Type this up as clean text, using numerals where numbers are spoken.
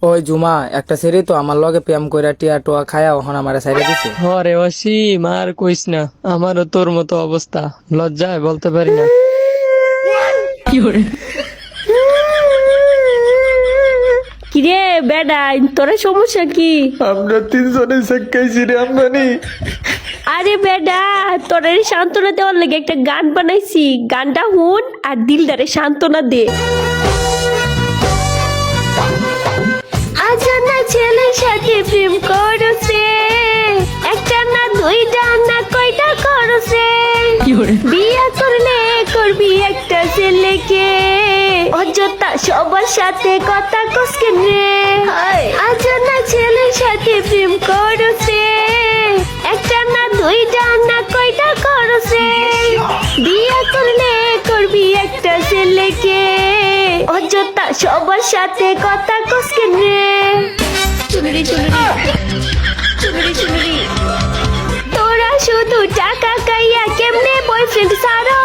ওই জুমা একটা ছেড়ে তো আমার লগে প্রেম কইরা টিয়া টোয়া খায়া ওখান আমারে সাইডে দিছে। হরে অসীম আর কইস না, আমারও তোর মতো অবস্থা, লজ্জায় বলতে পারি না। কিরে বেডা, তোর সমস্যা কি? আমরা তিনজনে সাক্কাইছি রে আমদানি। আরে বেডা, তোর সান্ত্বনা দেওয়ার লাগে একটা গান বানাইছি, গানটা হুন আর দিলদারে সান্ত্বনা দে। আজানা ছেলের সাথে প্রেম করছে, একটা না দুইটা না কয়টা করছে, বিয়া করলে করবি একটা ছেলেকে, অযথা সবার সাথে কথা কসকেন রে। আজানা ছেলের সাথে প্রেম করছে, একটা না দুইটা না কয়টা করছে, বিয়া করলে করবি একটা ছেলেকে, অযথা সবার সাথে কথা কসকেন রে। চুনরি চুনরি চুনরি চুনরি, তোরা শুধু টাকা খাইয়া কেমনে বয়ফ্রেন্ড সারো,